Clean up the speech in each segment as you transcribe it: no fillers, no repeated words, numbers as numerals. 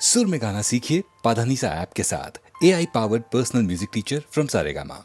सुर में गाना सीखिए पाधानीसा ऐप के साथ AI powered personal music teacher from Saregama.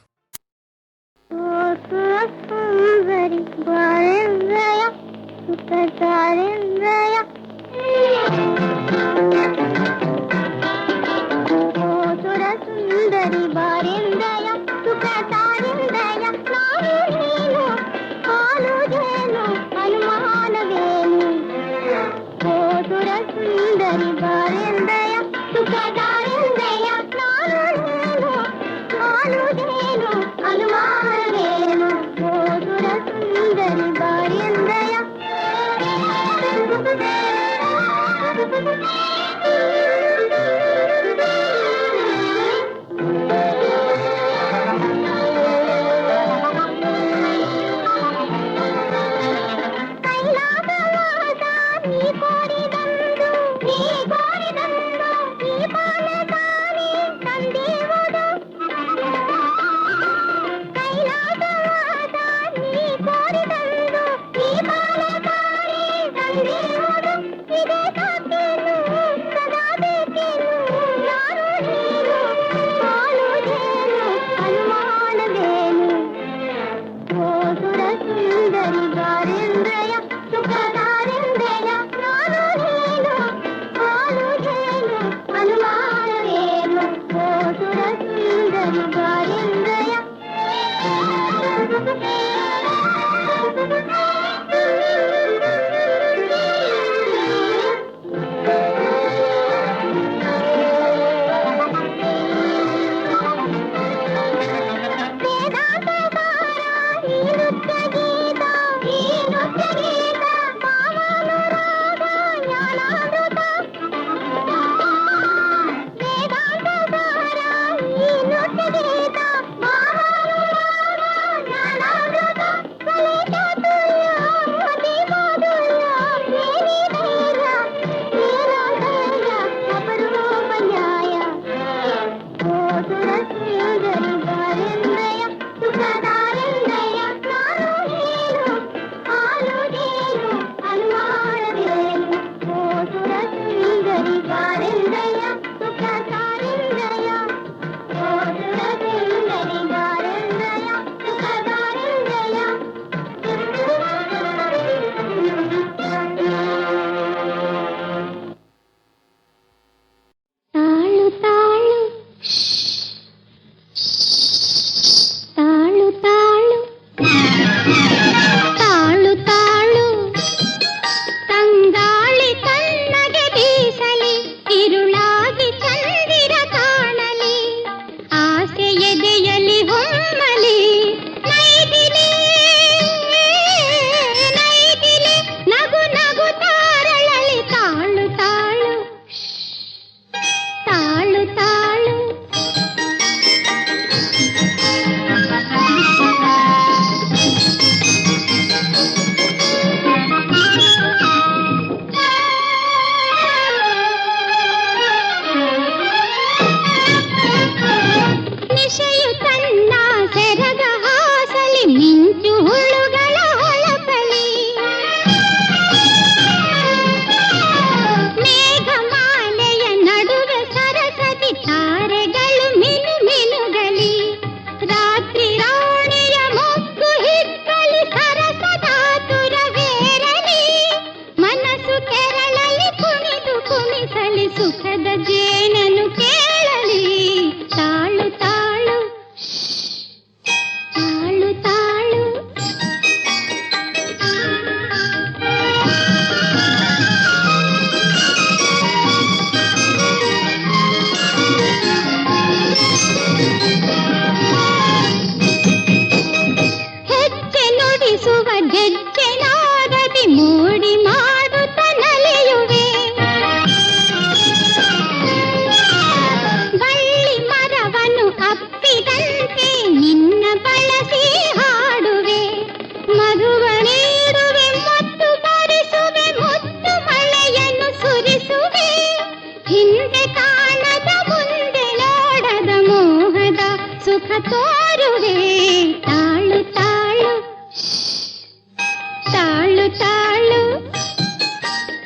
ತಾಳು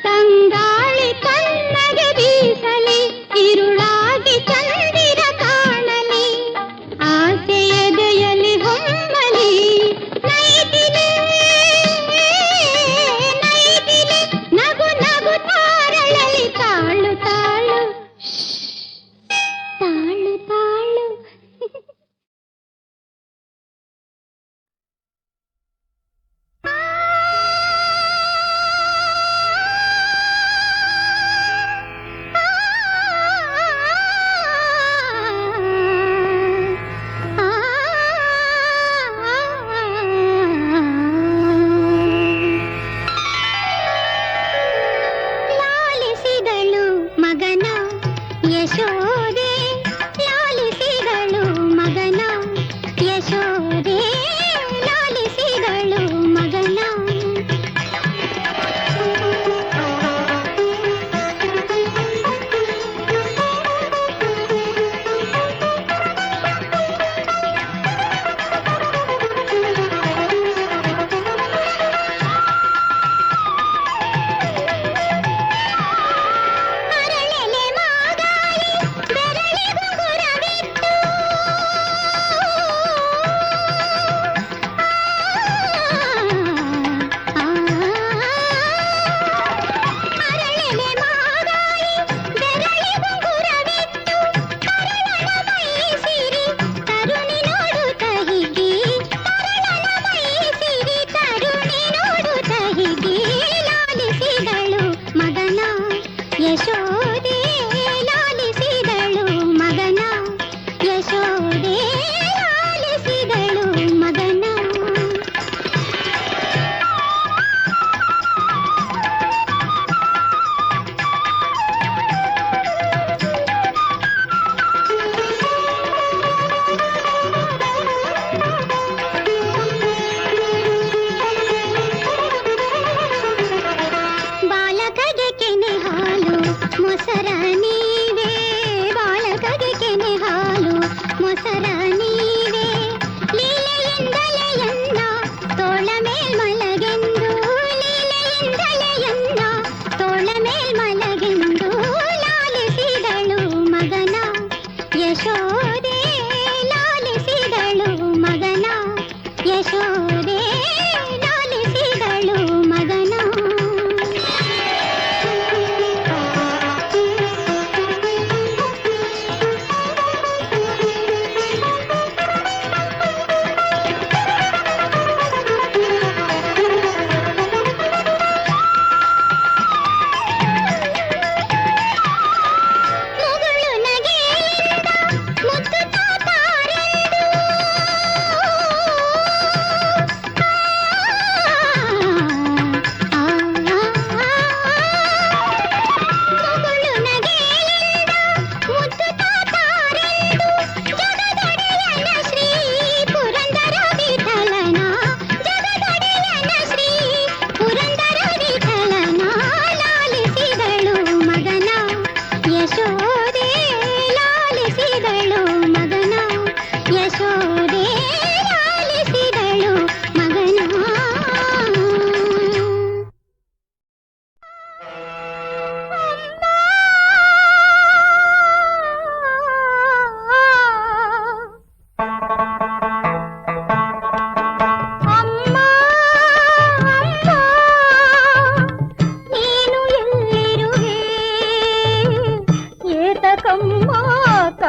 ತಂಗಾಳಿ ಕಣ್ಣಗೆ ಬೀಸಲಿ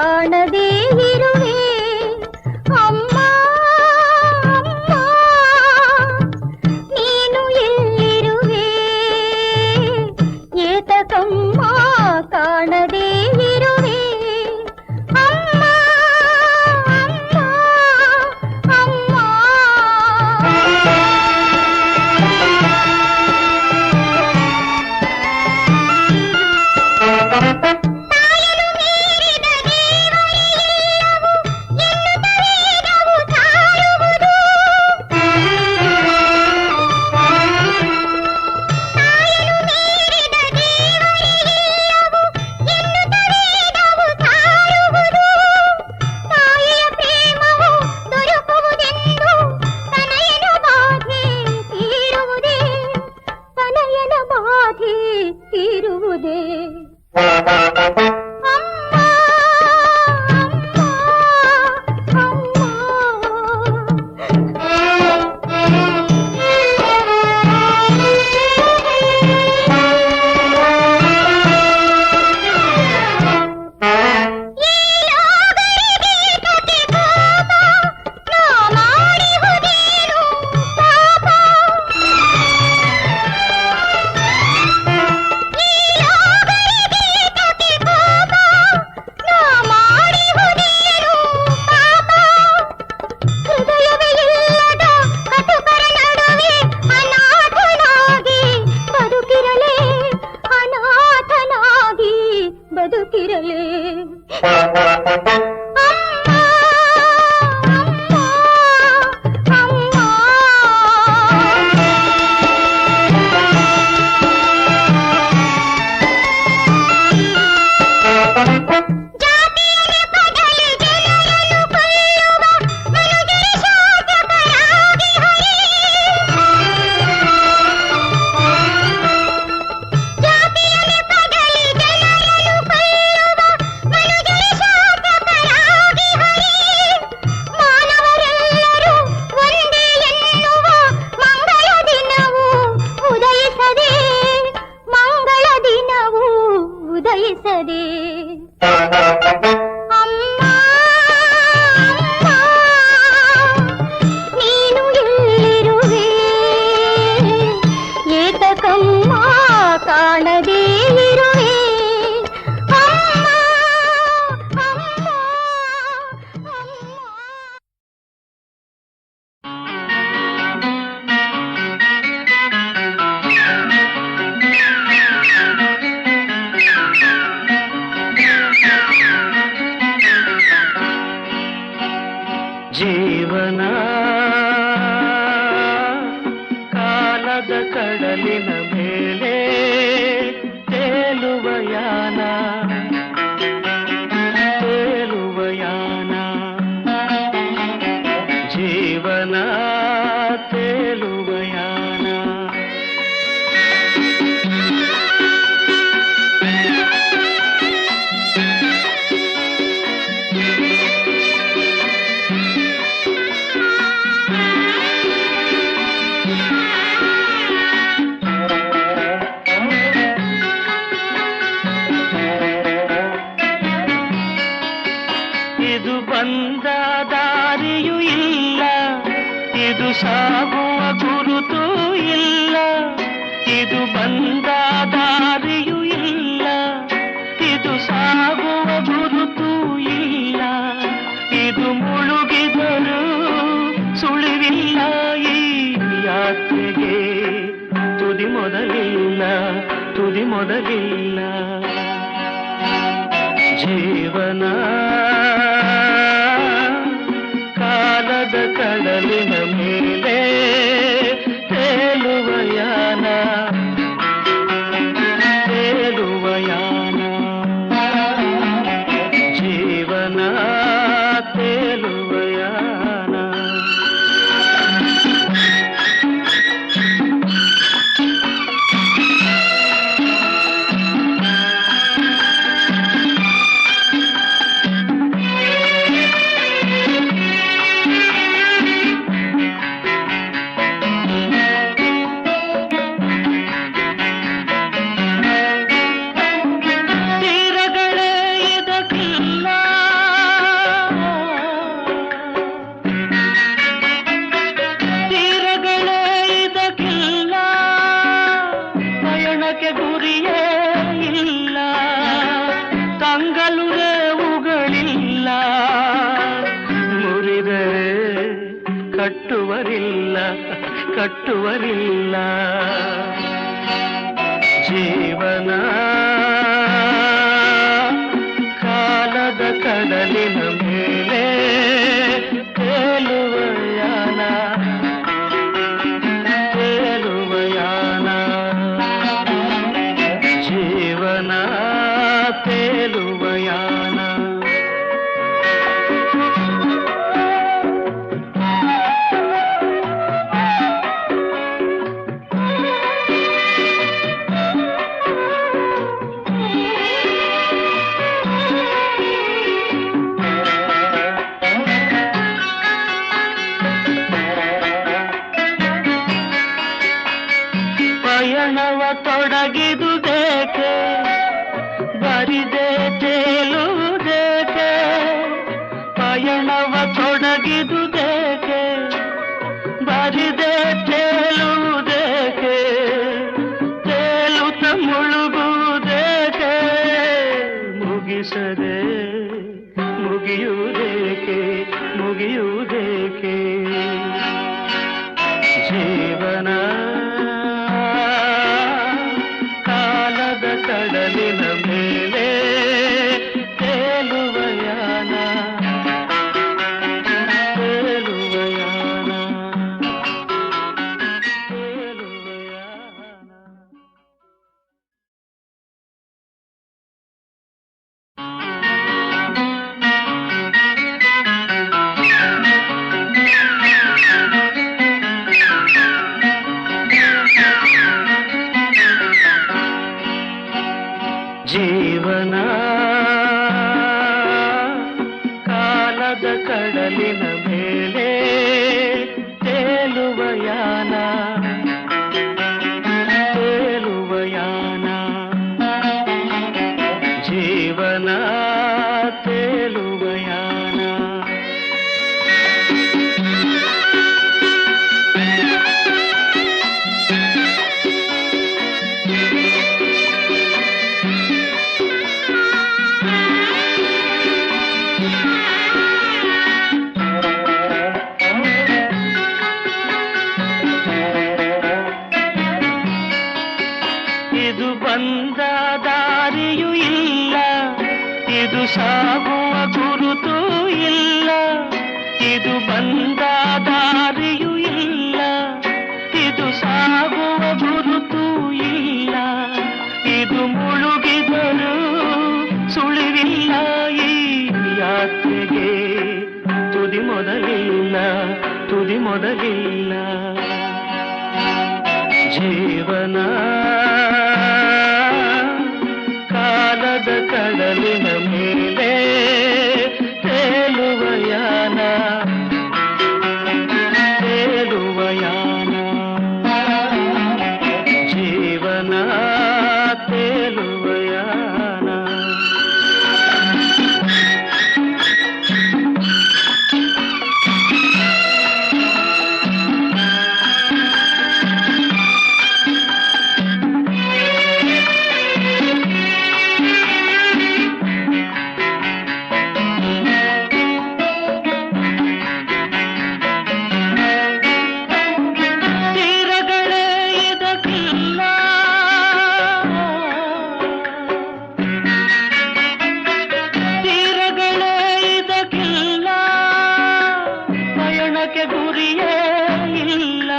ಕಾಣದೇ ಇರುವೆ ಅಮ್ಮ ಅಮ್ಮ ನೀನು ಎಲ್ಲಿರುವೆ ಏತಕಮ್ಮ ಕಾಣದೇ ಇರುವೆ ಅಮ್ಮ ಅಮ್ಮ ಇರುವುದೇ ಬದುಕಿರಲೇ ಉದಯಿಸದೆ ಅಮ್ಮ ನೀನು ಎಲ್ಲಿರುವೆ ಏತಕಮ್ಮ ಕಾಣದೇ ಇರುವೆ ಅಮ್ಮ ಅಮ್ಮ ಜೀವನ ಕಾಲದ ಕಡಲಿನ ಮೇಲೆ ತೇಲುವ ಯಾನ ಜೀವನ ತೇಲುವ ಯಾನ ಇದು ಬಂದ ದಾರಿಯೂ ಇಲ್ಲ, ಇದು ಸಾಗುವ ಗುರುತೂ ಇಲ್ಲ. ಇದು ಬಂದ ದಾರಿಯೂ ಇಲ್ಲ, ಇದು ಸಾಗುವ ಗುರುತೂ ಇಲ್ಲ. ಇದು ಮುಳುಗಿದರೂ ಸುಳಿವಿಲ್ಲ, ಈ ಯಾತ್ರೆಗೆ ತುದಿ ಮೊದಲಿಲ್ಲ, ತುದಿ ಮೊದಲಿಲ್ಲ. ಜೀವನ ಕಾಲದ ಕಡಲಿನ ಮೇಲೆ ತೇಲುವ ಯಾನ, ತೇಲುವ ಯಾನ. ಜೀವನ ತೇಲುವ ಯಾನ. ಕಟ್ಟುವರಿಲ್ಲ ಕಟ್ಟುವರಿಲ್ಲ ಜೀವನ ಕಾಲದ ಕಡಲಿನ ಮೇಲೆ ತೇಲುವ ಯಾನ ತೇಲುವ ಯಾನ ಜೀವನ ತೇಲುವ ಯಾನ ಪಯಣವ ತೊಡಗಿದುದೇಕೆ ಬರಿದೆ ತೇಲುವುದೇಕೆ ಪಯಣವ ತೊಡಗಿದುದೇಕೆ ಬರಿದೆ ತೇಲುವುದೇಕೆ ತೇಲುತ್ತ ಮುಳುಗುವುದೇಕೆ ಮುಗಿಸದೆ ಮುಗಿಯುವುದೇಕೆ ಮುಗಿಯುವುದೇಕೆ ಜೀವನ ಕಾಲದ ಕಡಲಿನ ಮೇಲೆ ತೇಲುವ ಯಾನ ತೇಲುವ ಯಾನ ತೇಲುವ ಯಾನ ಜೀವನ ಕಾಲದ ಕಡಲಿನ ಮೇಲೆ ತೇಲುವ ಯಾನ ತೇಲುವ ಯಾನ ಜೀವನ ತೇಲುವ ಯಾನ ಇದು ಬಂದ ದಾರಿಯೂ ಇಲ್ಲ ಇದು ಸಾಗುವ ಗುರುತು ಇಲ್ಲ ಇದು ಬಂದ ದಾರಿಯೂ ಇಲ್ಲ ಇದು ಸಾಗುವ ಗುರುತು ಇಲ್ಲ ಇದು ಮುಳುಗಿದರೂ ಸುಳಿವಿಲ್ಲ ಈ ಯಾತ್ರೆಗೆ ತುದಿ ಮೊದಲಿಲ್ಲ ತುದಿ ಮೊದಲಿಲ್ಲ ಜೀವನ ಕಾಲದ ಕಡಲಿನ ಮೇಲೆ ತೇಲುವ ಯಾನ ತೇಲುವ ಯಾನ ಜೀವನ ತೇಲುವ ಯಾನ ಗುರಿಯೇ ಇಲ್ಲ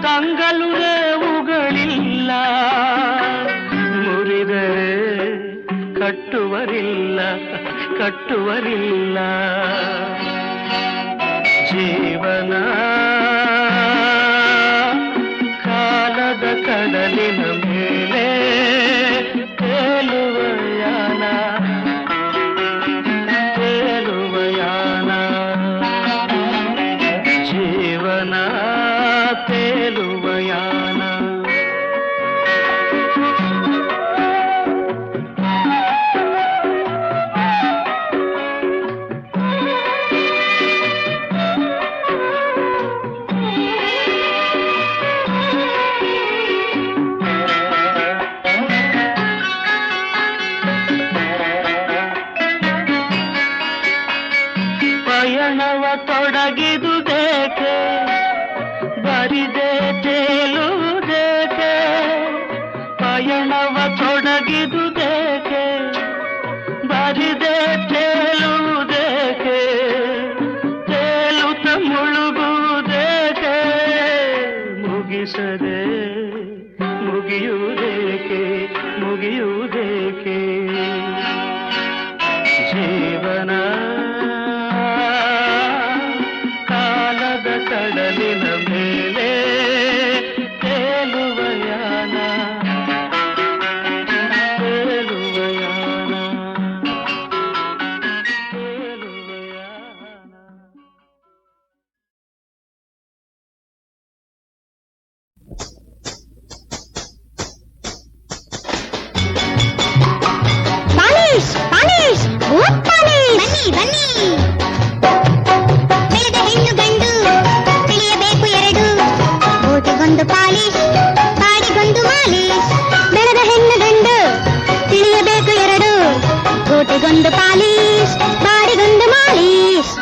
ತಂಗಲುವೆ ಉಗಳಿಲ್ಲ ಮುರಿದರೆ ಕಟ್ಟುವರಿಲ್ಲ ಕಟ್ಟುವರಿಲ್ಲ ಜೀವನ ಕಾಲದ ಕಡಲಿನ ಮೇಲೆ ತೇಲುವ ಯಾನ ತೇಲುವ ಯಾನ ಜೀವನ ತೇಲುವ ಯಾನ ಆಗಿದೆ ತೇಲುವುದೇಕೆ, ತೇಲುತ್ತ ಮುಳುಗುವುದೇಕೆ, ಮುಗಿಸದೆ ಮುಗಿಯುವುದೇಕೆ, ಮುಗಿಯುವುದೇಕೆ ಜೀವನ ಕಾಲದ ಕಡಲಿನ ಮೇಲೆ ತೇಲುವ ಯಾನ, ತೇಲುವ ಯಾನ, ತೇಲುವ ಯಾನ. ಪಾಲಿಶ್ ಪಾಲಿಶ್ ಬೂಟ್ ಪಾಲಿಶ್ ಬನ್ನಿ ಬನ್ನಿ ಬೆಳೆದ ಹೆಣ್ಣು ಗಂಡು ತಿಳಿಯಬೇಕು ಎರಡು ಬೂಟಿಗೊಂದು ಪಾಲಿಶ್ ಬಾಡಿಗೊಂದು ಮಾಲಿಶ್ ಬೆಳೆದ ಹೆಣ್ಣು ಗಂಡು ತಿಳಿಯಬೇಕು ಎರಡು ಬೂಟಿಗೊಂದು ಪಾಲಿಶ್ ಬಾಡಿಗೊಂದು ಮಾಲಿಶ್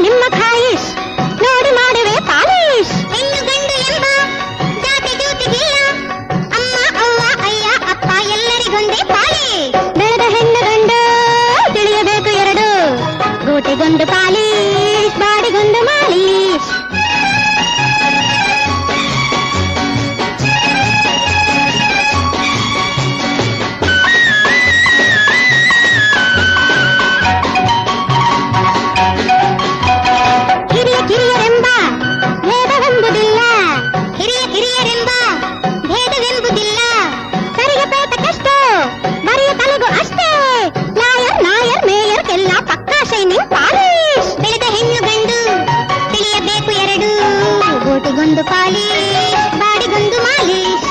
ನಿಮ್ಮ ಖಾಯಿಶ್ ನೋಡಿ ಮಾಡುವೆ ಪಾಲಿಶ್ ಹೆಣ್ಣು ಗಂಡು ಎಂಬ ಜಾತಿ ಜೂತಿಗಿಲ್ಲ ಅಮ್ಮ ಅವ್ವ ಅಯ್ಯ ಅಪ್ಪ ಎಲ್ಲರಿಗೊಂದೇ ಪಾಲಿಶ್ ಬೆಳೆದ ಹೆಣ್ಣು ಗಂಡು ತಿಳಿಯಬೇಕು ಎರಡು ಗೂಟಿಗೊಂದು ಪಾಲಿಶ್ ಬಾಡಿಗೊಂದು ಮಾಲಿಶ್ ಕಿರಿಯರೆಂಬ ಭೇದವೆಂಬುದಿಲ್ಲ, ಹಿರಿಯರೆಂಬ ಭೇದವೆಂಬುದಿಲ್ಲ, ಸರಿಗೆ ಬೇಟಕಷ್ಟೇ ಬರೆಯ ತಲೆಗೂ ಅಷ್ಟೇ, ನಾಯರ್ ಮೇಯರ್ ಎಲ್ಲ ಪಕ್ಕಾ ಶೈನಿಂಗ್ ಪಾಲಿಶ್ ಬೆಳೆದ ಹೆಣ್ಣು ಗಂಡು ತಿಳಿಯಬೇಕು ಎರಡು ಗೋಟಿಗೊಂದು ಪಾಲಿಶ್ ಬಾಡಿಗೊಂದು ಮಾಲಿಶ್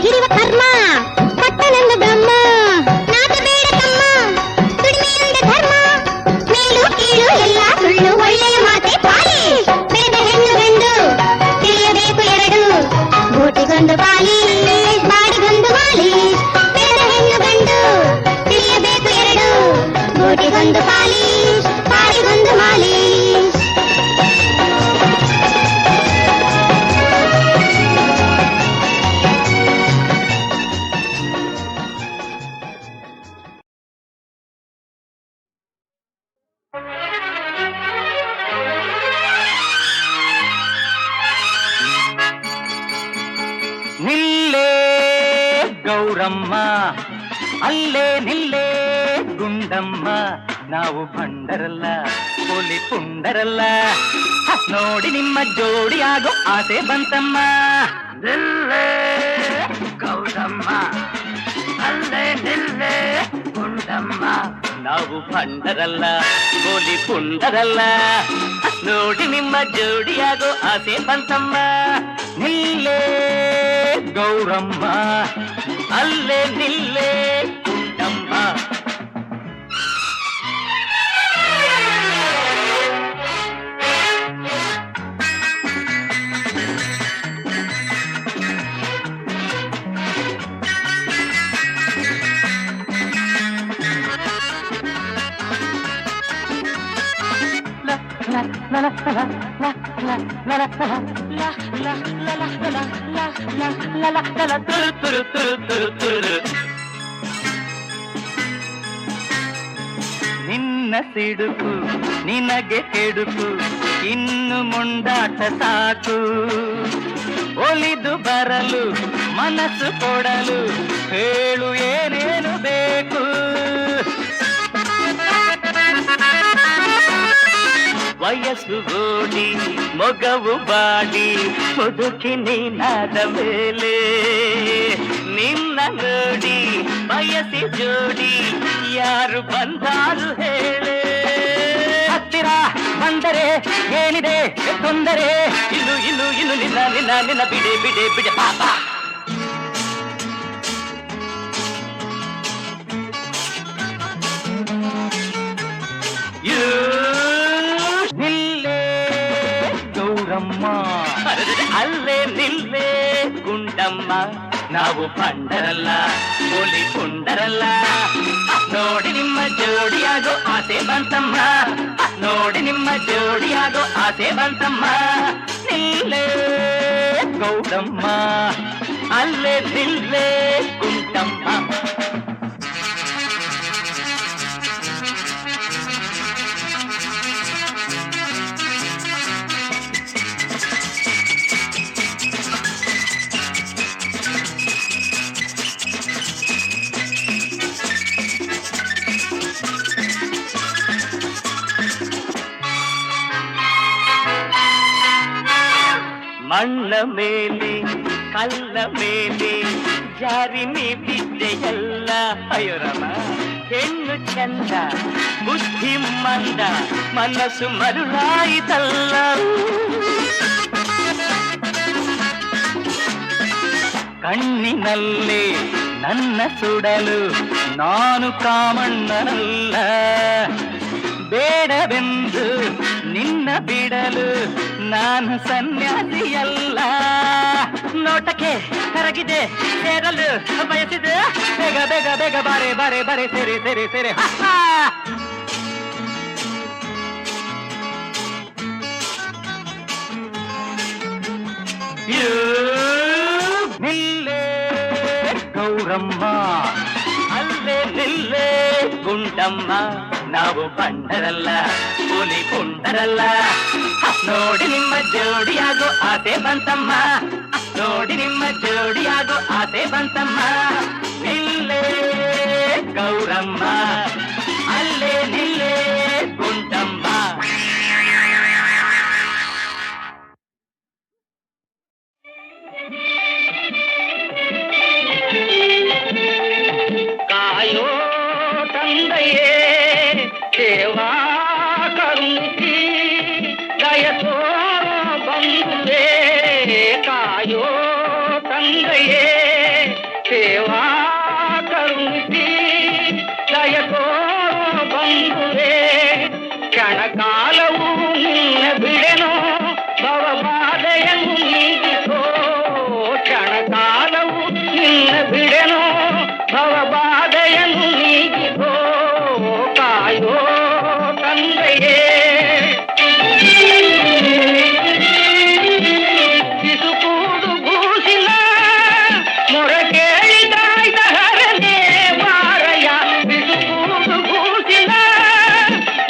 ಹಿರಿವ ಕರ್ಮ ಪಟ್ಟನೆಂದು ಬ್ರಹ್ಮ ನಾಚಬೇಡ ತಮ್ಮ ದುಡಿಮೆಯಿಂದ ಧರ್ಮ ಮೇಲು ಕೀಳು ಎಲ್ಲ ಸುಳ್ಳು ಒಳ್ಳೆಯ ಮಾತೆ ಪಾಲಿಶ್ ಬೆಳೆದ ಹೆಣ್ಣು ಗಂಡು ತಿಳಿಯಬೇಕು ಎರಡು ಗೋಟಿಗೊಂದು ಪಾಲಿಶ್ ಬಾಡಿಗೊಂದು ಮಾಲಿಶ್ ಬೆಳೆದ ಹೆಣ್ಣು ಗಂಡು ತಿಳಿಯಬೇಕು ಎರಡು ಗೋಟಿಗೊಂದು ಪಾಲಿಶ್ ಬಾಡಿಗೊಂದು ಮಾಲಿಶ್ ನಿಲ್ಲೇ ಗೌರಮ್ಮ ಅಲ್ಲೇ ನಿಲ್ಲೇ ಗುಂಡಮ್ಮ, ನಾವು ಭಂಡರಲ್ಲ ಪೊಲಿ ಪುಂಡರಲ್ಲ, ನೋಡಿ ನಿಮ್ಮ ಜೋಡಿಯಾಗೋ ಆಸೆ ಬಂತಮ್ಮ. ನಿಲ್ಲೇ ಗೌರಮ್ಮ ಅಲ್ಲೇ ನಿಲ್ಲೇ ಗುಂಡಮ್ಮ, ನಾವು ಭಂಡರಲ್ಲ ಪೊಲಿ ಪುಂಡರಲ್ಲ, ನೋಡಿ ನಿಮ್ಮ ಜೋಡಿಯಾಗೋ ಆಸೆ ಬಂತಮ್ಮ. ನಿಲ್ಲೇ ಗೌರಮ್ಮ ಅಲ್ಲೇ ನಿಲ್ಲೇ ಗುಂಡಮ್ಮ. ನಿನ್ನ ಸಿಡುಕು ನಿನಗೆ ಕೆಡುಕು, ಇನ್ನು ಮುಂದಾಟ ಸಾಕು, ಒಲಿದು ಬರಲು ಮನಸ್ಸು ಕೊಡಲು ಹೇಳು ಏನೇನು ಬೇಕು. ವಯಸ್ಸು ಓಡಿ ಮೊಗವು ಬಾಡಿ ಮುದುಕಿ ನೀನಾದ ಮೇಲೆ ನಿನ್ನ ನೋಡಿ ಬಯಸಿ ಜೋಡಿ ಯಾರು ಬಂದಾರು ಹೇಳೆ. ಹತ್ತಿರ ಬಂದರೆ ಏನಿದೆ ತೊಂದರೆ, ಇನ್ನು ಇನ್ನು ಇನ್ನು ನಿನ್ನ ನಿನ್ನ ನಿನ್ನ ಬಿಡೆ ಬಿಡೆ ಬಿಡೆ ಪಾಪ. ನಾವು ಪಂಡರಲ್ಲ ಹುಲಿ ಪುಂಡರಲ್ಲ. ನೋಡಿ ನಿಮ್ಮ ಜೋಡಿಯಾಗೋ ಆಸೆ ಬಂತಮ್ಮ, ನೋಡಿ ನಿಮ್ಮ ಜೋಡಿಯಾಗೋ ಆಸೆ ಬಂತಮ್ಮ. ನಿಲ್ಲೇ ಗೌರಮ್ಮ, ಅಲ್ಲೇ ನಿಲ್ಲೇ ಕುಂಟಮ್ಮ. ಮಣ್ಣ ಮೇಲೆ ಕಲ್ಲ ಮೇಲೆ ಜಾರಿ ನೀ ಬಿದ್ದೆಯಲ್ಲ. ಅಯ್ಯೋರಮ್ಮ, ಹೆಣ್ಣು ಚಂದ ಬುದ್ಧಿ ಮಂದ ಮನಸ್ಸು ಮರುಳಾಯಿತಲ್ಲ. ಕಣ್ಣಿನಲ್ಲಿ ನನ್ನ ಸುಡಲು ನಾನು ಕಾಮಣ್ಣನಲ್ಲ. ಬೇಡವೆಂದು ನಿನ್ನ ಬಿಡಲು ನಾನು ಸನ್ಯಾಸಿಯಲ್ಲ. ನೋಟಕ್ಕೆ ಕರಗಿದೆ ಸೇರಲು ಬಯಸಿದೆ, ಬೇಗ ಬೇಗ ಬೇಗ ಬಾರೆ ಬಾರೆ ಬಾರೆ ಸೇರೆ ಸೇರೆ ಸೇರೆ. ನಿಲ್ಲೇ ಗೌರಮ್ಮ, ಅಲ್ಲೇ ನಿಲ್ಲೇ ಗುಂಡಮ್ಮ. ನಾವು ಪಂಡರಲ್ಲ ಹುಲಿ ಪುಂಡರಲ್ಲ. ನೋಡಿ ನಿಮ್ಮ ಜೋಡಿಯಾಗೋ ಆಸೆ ಬಂತಮ್ಮ, ನೋಡಿ ನಿಮ್ಮ ಜೋಡಿಯಾಗೋ ಆಸೆ ಬಂತಮ್ಮ. ನಿಲ್ಲೇ ಗೌರಮ್ಮ, ಅಲ್ಲೇ ನಿಲ್ಲೇ ಗುಂಡಮ್ಮ. ಕಾಯೋ ತಂದೆಯೇ ಸೇವಾ ಕರುಣಿಸಿ ದಯತೋ ಬಂಧುವೇ. ಕಾಯೋ ತಂದೆಯೇ ಸೇವಾ ಕರುಣಿಸಿ ದಯತೋ ಬಂಧುವೇ. ಕ್ಷಣಕಾಲವು ನಿನ್ನ ಬಿಡೆನೋ ಭವಬಾಧೆಯನ್ನು ನೀಗಿಸೋ. ಕ್ಷಣಕಾಲವು ನಿನ್ನ ಬಿಡೆನೋ ಭವಬಾಧೆಯನ್ನು ನೀಗಿಸೋ. ಕಾಯೋ ತಂದೆಯೇ ಬಿಸುಕೂಡು ಭೂಷಿನ ಮೊರೆ ಕೇಳಿ ಕಾಯ್ದ ಹರನೇ ಬಾರಯ್ಯ. ಬಿಸುಕೂಡು ಭೂಷಿನ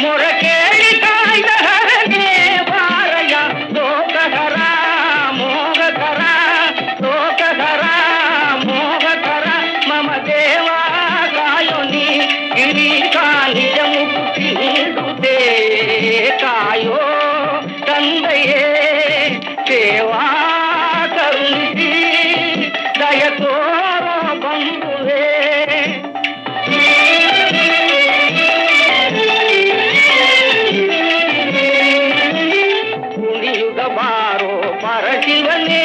ಮೊರೆ ಕೇಳಿ ಕಾಯ್ದ ಹರನೇ ಬಾರಯ್ಯ. ಲೋಕಹರ ಮೋಹಕರ ಲೋಕಹರ ಮೋಹಕರ ಮಮ ದೇವ ಕಾಯೋ ನೀ ಗಿರಿ ಕಾಲಿಯ ಮುಕ್ತಿ ನೀಡುತ್ತೆ. ಕಾಯೋ ತಂದೆಯೇ ಸೇವಾ ಕರುಣಿಸಿ ದಯತೋ ಬಂಧುವೇ. ಕುಣಿಯುಗ ಬಾರೋ ಪರಶಿವನೇ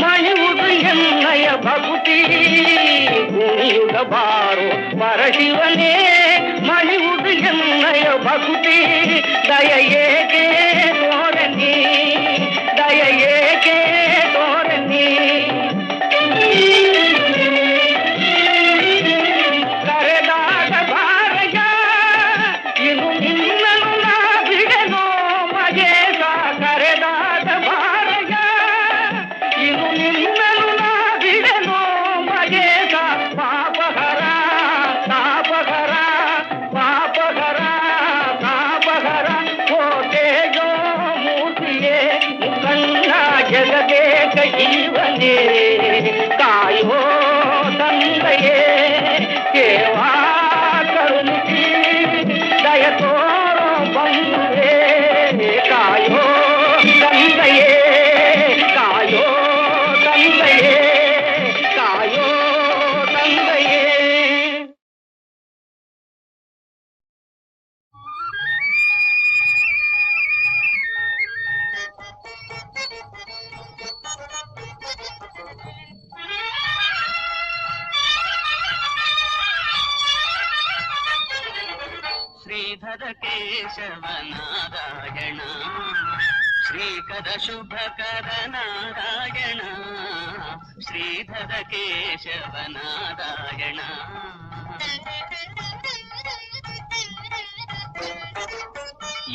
ಮಣಿಯುವುದು ಎನ್ನಯ ಭಕ್ತಿ. ಕುಣಿಯುಗ ಬಾರೋ ಪರಶಿವನೇ ಮಣಿಯುವುದು ಎನ್ನಯ ಭಕ್ತಿ. ದಯ ಏಕೆ ತೋರನಿ, ದಯ ಏಕೆ ತೋರನಿ. ಕರೆದಾಗ ಬಾರಯ್ಯ ಇನ್ನು ನಿನ್ನನ್ನು ನಾ ಬಿಡೆನೋ ಮಜೇಶ. ಕರೆದಾಗ ಬಾರಯ್ಯ ಇನ್ನು ನಿನ್ನನ್ನು ನಾ ಬಿಡೆನೋ ಮಜೇಶ. ಪಾಪಹರ ತಾಪಹರ ಪಾಪಹರ ತಾಪಹರ. ಓ ತೇಜೋ ಮೂರ್ತಿಯೇ ಮುಖಂಡ ಜಗದೇಕ ಜೀವನೇ. ಕಾಯೋ ತಂದೆಯೇ ಸೇವಾ ಕರುಣಿಸಿ ದಯತೋ ಬಂಧುವೇ. ಕಾಯೋ ತಂದೆಯೇ ಕಾಯೋ ತಂದೆಯೇ ಕಾಯೋ ತಂದೆಯೇ. ಶ್ರೀಧರ ಕೇಶವ ನಾರಾಯಣ, ಶ್ರೀಕರ ಶುಭಕರ ನಾರಾಯಣ, ಶ್ರೀಧರ ಕೇಶವ ನಾರಾಯಣ.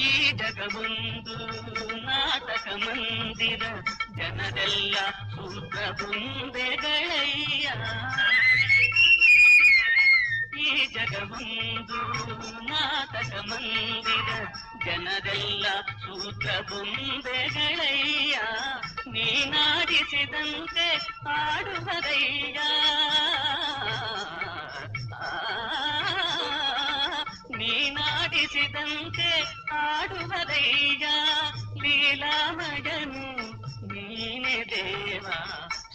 ಈ ಜಗವೊಂದು ನಾಟಕ ಮಂದಿರ, ಜನರೆಲ್ಲ ಶೂದ್ರ ಬುಂದೆಗಳಯ್ಯ. ಈ ಜಗವೊಂದು ನಾಟಕ ಮಂದಿರ, ಜನರೆಲ್ಲ ಶೂದ್ರ ಬುಂದೆಗಳಯ್ಯ. ನೀನಾಡಿಸಿದಂತೆ ಆಡುವರಯ್ಯ, ನೀನಾಡಿಸಿದಂತೆ ಆಡುವರಯ್ಯ. ಲೀಲಾಮಯನು ನೀನೆ ದೇವ,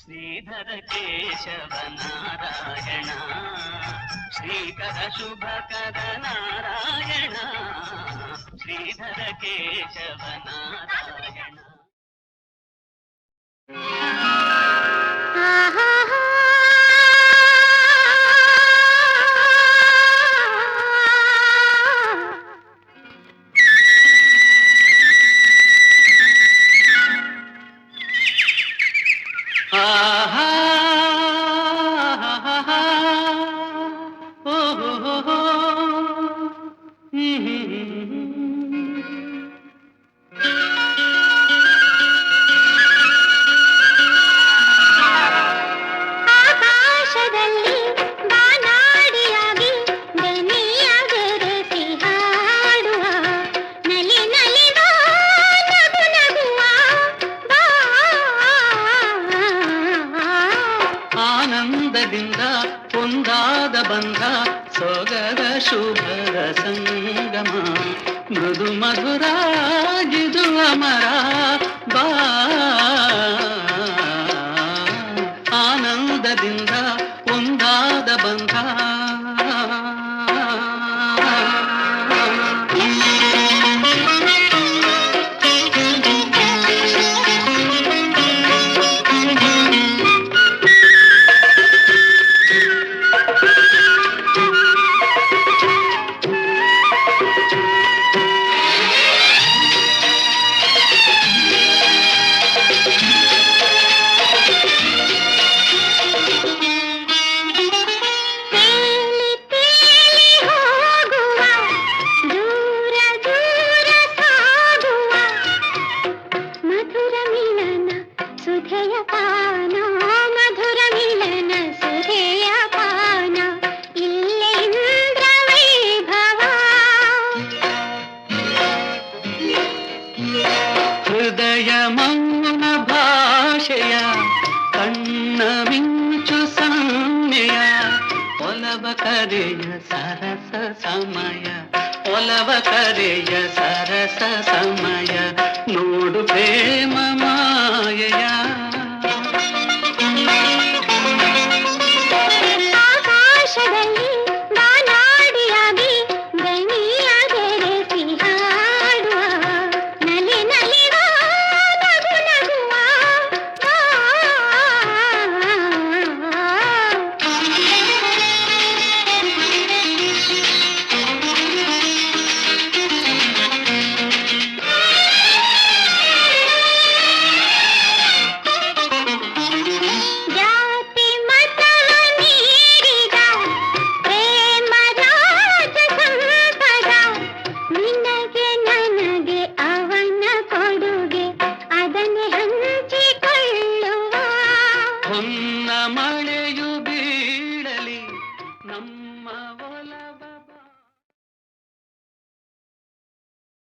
ಶ್ರೀಧರ ಕೇಶವ ನಾರಾಯಣ. ಶ್ರೀಕರ ಶುಭಕರ ನಾರಾಯಣ, ಶ್ರೀಧರ ಕೇಶವ ನಾರಾಯಣ. ಒಂದಾದ ಬಂಧ ಸೊಗದ ಶುಭದ ಸಂಗಮ, ಮೃದು ಮಧುರ ಜಿದು ಅಮರ ಬಾ. ಆನಂದದಿಂದ ಒಂದಾದ ಬಂಧ ಹೃದಯ ಮೌನ ಭಾಷೆಯ ಕಣ್ಣ ಮಿಂಚು ಸಮ್ಮೆಯ, ಒಲವ ಕರೆಯ ಸರಸ ಸಮಯ, ಒಲವ ಕರೆಯ ಸರಸ ಸಮಯ, ನೋಡು ಪ್ರೇಮ ಮಾಯೆಯ.